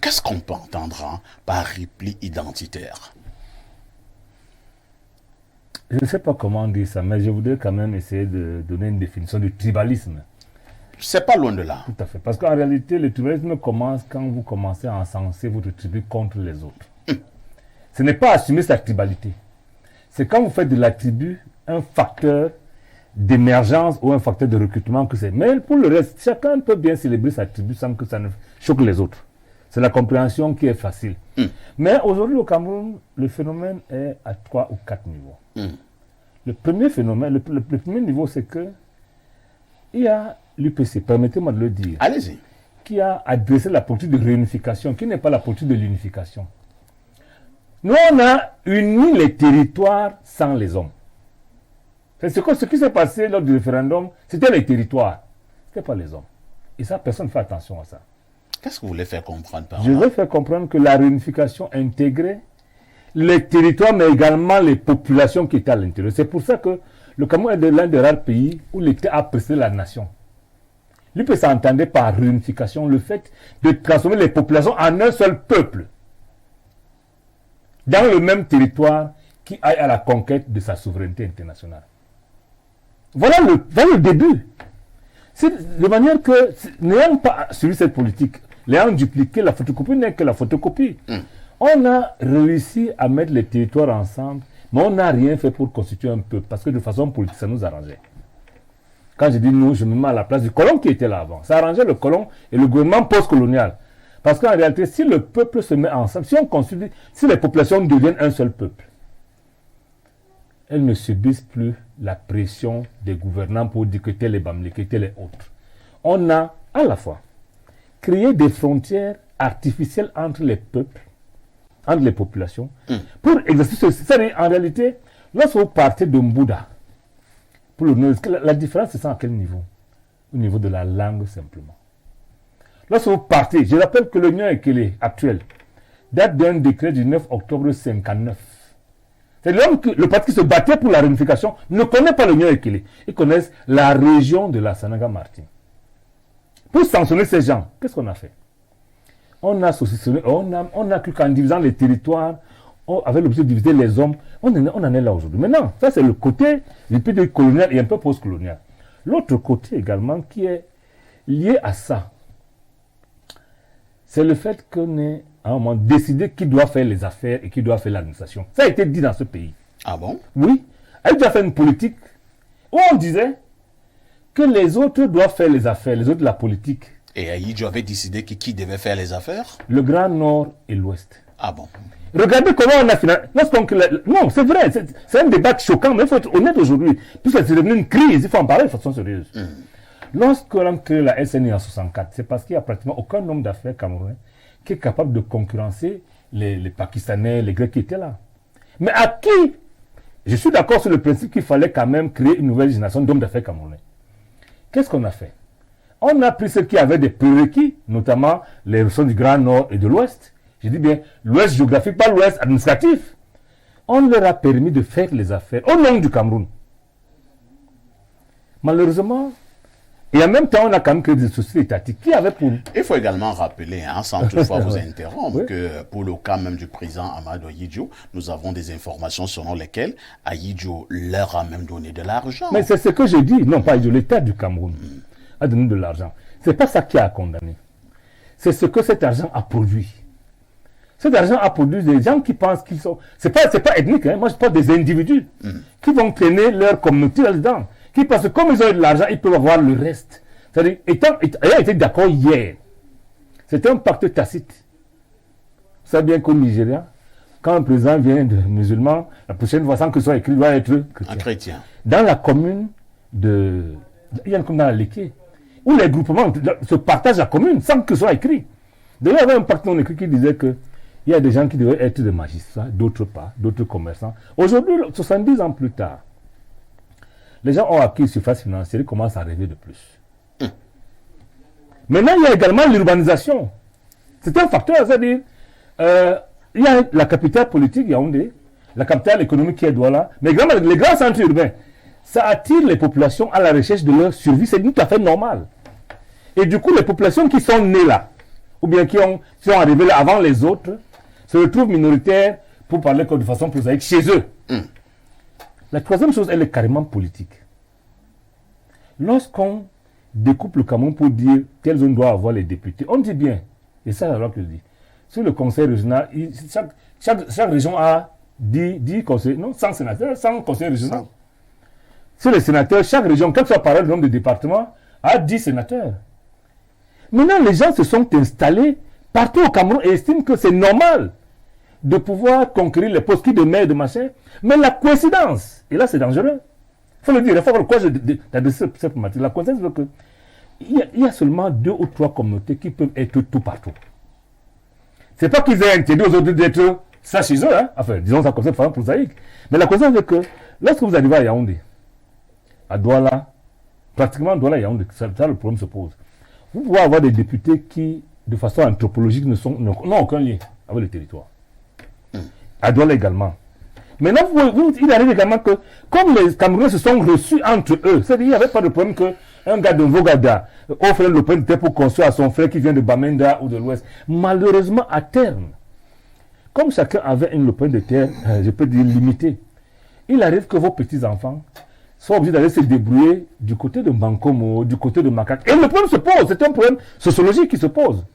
Qu'est-ce qu'on peut entendre par repli identitaire? Je ne sais pas comment dire ça, mais je voudrais quand même essayer de donner une définition du tribalisme. C'est pas loin de là. Tout à fait. Parce qu'en réalité, le tribalisme commence quand vous commencez à encenser votre tribu contre les autres. Ce n'est pas assumer sa tribalité. C'est quand vous faites de la tribu un facteur d'émergence ou un facteur de recrutement que c'est. Mais pour le reste, chacun peut bien célébrer sa tribu sans que ça ne choque les autres. C'est la compréhension qui est facile. Mais aujourd'hui, au Cameroun, le phénomène est à 3 ou 4 niveaux. Le premier phénomène, le premier niveau, c'est que il y a l'UPC, permettez-moi de le dire. Allez-y. Qui a adressé la politique de réunification, qui n'est pas la politique de l'unification. Nous, on a uni les territoires sans les hommes. C'est ce qui s'est passé lors du référendum, c'était les territoires, ce n'était pas les hommes. Et ça, personne ne fait attention à ça. Qu'est-ce que vous voulez faire comprendre par là? Je veux faire comprendre que la réunification intégrait les territoires, mais également les populations qui étaient à l'intérieur. C'est pour ça que le Cameroun est l'un des rares pays où l'État a précédé la nation. L'UPC entendait par réunification le fait de transformer les populations en un seul peuple, dans le même territoire qui aille à la conquête de sa souveraineté internationale. Voilà le début. C'est de manière que, n'ayant pas suivi cette politique, l'ayant dupliqué, la photocopie n'est que la photocopie. On a réussi à mettre les territoires ensemble, mais on n'a rien fait pour constituer un peuple, parce que de façon politique, ça nous arrangeait. Quand je dis nous, je me mets à la place du colon qui était là avant. Ça arrangeait le colon et le gouvernement post-colonial. Parce qu'en réalité, si le peuple se met ensemble, si les populations deviennent un seul peuple, elles ne subissent plus la pression des gouvernants pour dire que tel est Bamilé, que tel est autre. On a à la fois créé des frontières artificielles entre les peuples, entre les populations, pour exercer ceci. C'est-à-dire, en réalité, lorsque vous partez de Mbouda, pour la différence, c'est ça à quel niveau? Au niveau de la langue, simplement. Lorsque vous partez, je rappelle que l'Union Ekele actuelle date d'un décret du 9 octobre 59. C'est le parti qui se battait pour la réunification ne connaît pas l'Union Ekele. Ils connaissent la région de la Sanaga-Martine. Pour sanctionner ces gens, qu'est-ce qu'on a fait? On a saucissonné, on a cru qu'en divisant les territoires, avec l'objectif de diviser les hommes, on en est là aujourd'hui. Maintenant, ça c'est le côté du colonial et un peu post-colonial. L'autre côté également qui est lié à ça, c'est le fait qu'on ait à un moment décidé qui doit faire les affaires et qui doit faire l'administration. Ça a été dit dans ce pays. Ah bon? Oui. Elle a fait une politique où on disait que les autres doivent faire les affaires, les autres la politique. Et Ahidjo avait décidé qui devait faire les affaires? Le Grand Nord et l'Ouest. Ah bon? Regardez comment on a finalement. Non, c'est vrai, c'est un débat choquant, mais il faut être honnête aujourd'hui. Puisque c'est devenu une crise, il faut en parler de façon sérieuse. Lorsqu'on a créé la SNI en 64, c'est parce qu'il n'y a pratiquement aucun homme d'affaires camerounais qui est capable de concurrencer les Pakistanais, les Grecs qui étaient là. Mais à qui? Je suis d'accord sur le principe qu'il fallait quand même créer une nouvelle génération d'hommes d'affaires camerounais. Qu'est-ce qu'on a fait? On a pris ceux qui avaient des prérequis, notamment les ressources du Grand Nord et de l'Ouest. Je dis bien l'Ouest géographique, pas l'Ouest administratif. On leur a permis de faire les affaires au nom du Cameroun. Malheureusement, et en même temps, on a quand même créé des sociétés étatiques qui avaient pour... Il faut également rappeler, sans toutefois vous interrompre, que pour le cas même du président Amadou Ahidjo, nous avons des informations selon lesquelles Ahidjo leur a même donné de l'argent. Mais c'est ce que je dis, non pas Ahidjo, l'État du Cameroun a donné de l'argent. C'est pas ça qui a condamné. C'est ce que cet argent a produit. Cet argent a produit des gens qui pensent qu'ils sont... C'est pas ethnique, hein. Moi je parle des individus qui vont traîner leur communauté là-dedans. Qui pensent que comme ils ont de l'argent, ils peuvent avoir le reste. C'est-à-dire, ayant été d'accord hier, c'était un pacte tacite. Vous savez bien qu'au Nigeria, quand un président vient de musulman, la prochaine fois, sans que ce soit écrit, il doit être chrétien. Un chrétien. Dans la commune de... Il y a une commune dans la Léké, où les groupements se partagent la commune sans que ce soit écrit. D'ailleurs, il y avait un pacte non écrit qui disait que il y a des gens qui devaient être des magistrats, d'autres pas, d'autres commerçants. Aujourd'hui, 70 ans plus tard, les gens ont acquis une surface financière, ils commencent à rêver de plus. Maintenant, il y a également l'urbanisation. C'est un facteur, c'est-à-dire, il y a la capitale politique, Yaoundé, la capitale économique qui est Douala, mais les grands centres urbains, ça attire les populations à la recherche de leur survie, c'est tout à fait normal. Et du coup, les populations qui sont nées là, ou bien qui sont arrivés là avant les autres, se retrouvent minoritaires pour parler de façon prosaïque chez eux. La troisième chose, elle est carrément politique. Lorsqu'on découpe le Cameroun pour dire quelle zone doit avoir les députés, on dit bien, et ça c'est la loi que je dis, sur le conseil régional, chaque région a 10 conseillers, non, 100 sénateurs, 100 conseillers régionaux. Sur les sénateurs, chaque région, quel que soit pareil le nombre de départements, a 10 sénateurs. Maintenant, les gens se sont installés partout au Cameroun et estiment que c'est normal de pouvoir conquérir les postes de maire, de machin. Mais la coïncidence, et là c'est dangereux, il faut le dire, il faut voir quoi d'adresser cette problématique. La coïncidence veut que il y a seulement 2 ou 3 communautés qui peuvent être tout partout. C'est pas qu'ils aient interdit aux autres d'être ça chez eux, hein? Enfin, disons ça comme ça de façon prosaïque. Mais la coïncidence veut que lorsque vous arrivez à Yaoundé, à Douala, pratiquement à Douala et Yaoundé, ça le problème se pose. Vous pouvez avoir des députés qui, de façon anthropologique, n'ont aucun lien avec le territoire. À Douala également. Maintenant, il arrive également que, comme les Camerounais se sont reçus entre eux, c'est-à-dire qu'il n'y avait pas de problème qu'un gars de Vogada offre le point de terre pour construire à son frère qui vient de Bamenda ou de l'Ouest. Malheureusement, à terme, comme chacun avait une lopin de terre, je peux dire limitée, il arrive que vos petits-enfants soient obligés d'aller se débrouiller du côté de Bankomo, du côté de Makak. Et le problème se pose, c'est un problème sociologique qui se pose.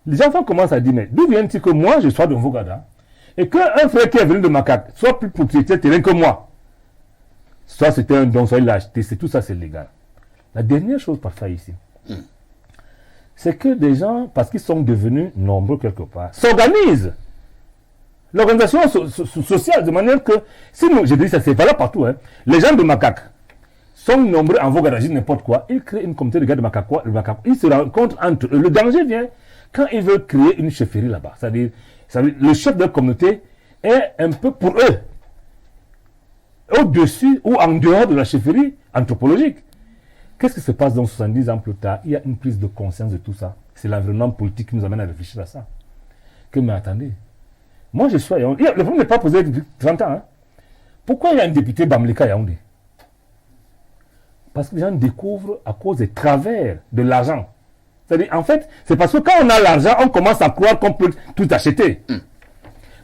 Les enfants commencent à dire, mais d'où vient-il que moi je sois de Vogada et qu'un frère qui est venu de Makak soit plus propriétaire de terrain que moi? Soit c'était un don, soit il l'a acheté, tout ça c'est légal. La dernière chose parfois ici, c'est que des gens, parce qu'ils sont devenus nombreux quelque part, s'organisent. L'organisation sociale, de manière que, sinon, je dis ça, c'est valable partout, hein. Les gens de Makak sont nombreux en Vogada, n'importe quoi. Ils créent une communauté de gars de Makak, ils se rencontrent entre eux. Le danger vient quand ils veulent créer une chefferie là-bas. C'est-à-dire, le chef de la communauté est un peu pour eux, au-dessus ou en dehors de la chefferie anthropologique. Qu'est-ce qui se passe dans 70 ans plus tard? Il y a une prise de conscience de tout ça. C'est l'environnement politique qui nous amène à réfléchir à ça. Mais attendez, moi je suis à Yaoundé. Le problème n'est pas posé depuis 30 ans. Hein. Pourquoi il y a un député Bamlika à Yaoundé? Parce que les gens découvrent à cause des travers de l'argent. C'est-à-dire, en fait, c'est parce que quand on a l'argent, on commence à croire qu'on peut tout acheter.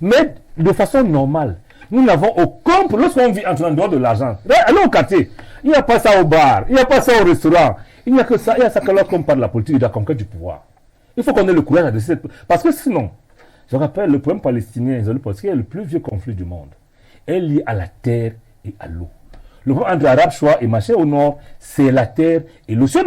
Mais de façon normale, nous n'avons aucun problème. Lorsqu'on vit en dehors de l'argent, allez au quartier, il n'y a pas ça au bar, il n'y a pas ça au restaurant, il n'y a que ça, il y a ça que lorsqu'on parle de la politique et de la conquête du pouvoir. Il faut qu'on ait le courage de cette... Parce que sinon, je rappelle, le problème palestinien parce qu'il est le plus vieux conflit du monde, est lié à la terre et à l'eau. Le problème entre Arabes, Choix et Maché au nord, c'est la terre et l'eau. Si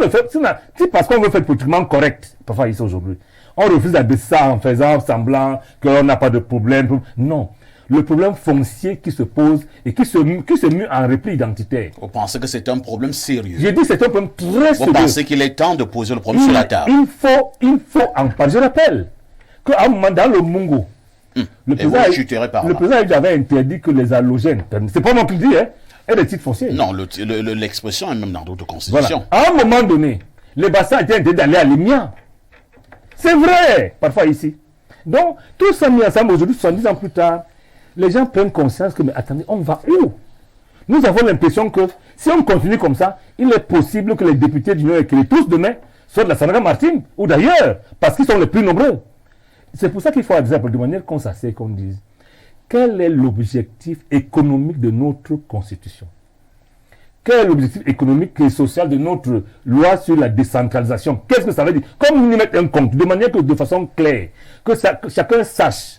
parce qu'on veut faire politiquement correct, parfois ici aujourd'hui, on refuse d'abaisser ça en faisant semblant qu'on n'a pas de problème. Non. Le problème foncier qui se pose et qui se mue en repli identitaire. Vous pensez que c'est un problème sérieux? J'ai dit que c'est un problème très sérieux. Vous pensez qu'il est temps de poser le problème sur la table? Il faut en parler. Je rappelle qu'à un moment, dans le Mungo, le président avait interdit que les halogènes, c'est pas moi qui le dis, hein, aient des titres fonciers. Non, l'expression est même dans d'autres constitutions. Voilà. À un moment donné, les bassins étaient interdits d'aller à l'Émia. C'est vrai, parfois ici. Donc, tout ça mis ensemble aujourd'hui, 70 ans plus tard, les gens prennent conscience que, mais attendez, on va où? Nous avons l'impression que si on continue comme ça, il est possible que les députés d'Union et que les tous demain soient de la Sandra Martin ou d'ailleurs, parce qu'ils sont les plus nombreux. C'est pour ça qu'il faut, de manière qu'on s'assied, qu'on dise, quel est l'objectif économique de notre Constitution? Quel est l'objectif économique et social de notre loi sur la décentralisation? Qu'est-ce que ça veut dire? Comme nous y mettre un compte, de manière que de façon claire, que chacun sache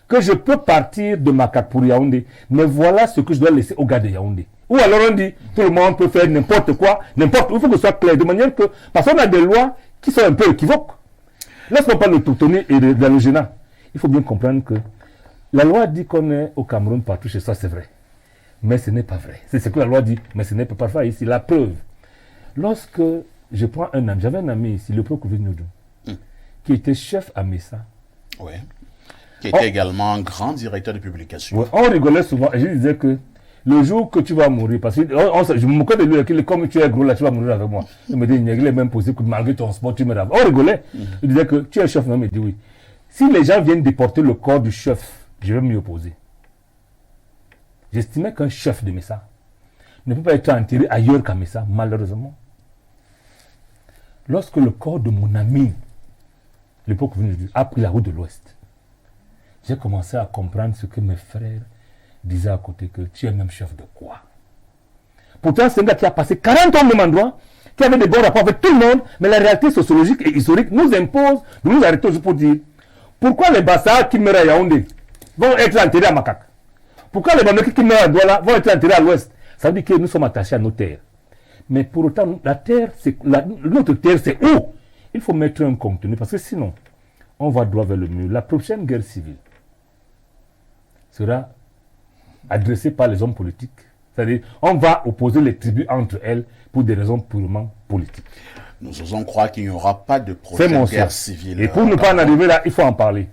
que je peux partir de Makak pour Yaoundé, mais voilà ce que je dois laisser au gars de Yaoundé. Ou alors on dit, tout le monde peut faire n'importe quoi, n'importe où, il faut que ce soit clair, de manière que, parce qu'on a des lois qui sont un peu équivoques. Lorsqu'on parle de l'autonomie et de l'allogénat, il faut bien comprendre que la loi dit qu'on est au Cameroun partout chez soi, c'est vrai. Mais ce n'est pas vrai. C'est ce que la loi dit, mais ce n'est pas parfois ici. La preuve, lorsque je prends un ami, j'avais un ami ici, le procureur Noudou, qui était chef à Messa. Oui. Qui était également un grand directeur de publication. Ouais, on rigolait souvent et je disais que le jour que tu vas mourir, parce que je me moquais de lui, comme tu es gros là, tu vas mourir avec moi. Il me dit, il est même possible que malgré ton sport, tu me raves. On rigolait. Il disait que tu es chef, non, il me dit oui. Si les gens viennent déporter le corps du chef, je vais m'y opposer. J'estimais qu'un chef de Messa ne peut pas être enterré ailleurs qu'à Messa, malheureusement. Lorsque le corps de mon ami l'époque venue, a pris la route de l'Ouest. J'ai commencé à comprendre ce que mes frères disaient à côté, que tu es même chef de quoi? Pourtant, c'est un gars qui a passé 40 ans au même endroit, qui avait des bons rapports avec tout le monde, mais la réalité sociologique et historique nous impose de nous arrêter juste pour dire pourquoi les Bassa qui meurent à Yaoundé vont être enterrés à Makak? Pourquoi les Banoki qui meurent à Douala vont être enterrés à l'Ouest? Ça veut dire que nous sommes attachés à nos terres. Mais pour autant, la terre, notre terre, c'est où? Il faut mettre un contenu, parce que sinon, on va droit vers le mur. La prochaine guerre civile sera adressée par les hommes politiques. C'est-à-dire, on va opposer les tribus entre elles pour des raisons purement politiques. Nous osons croire qu'il n'y aura pas de prochaine guerre civile. Et pour ne pas en arriver là, il faut en parler.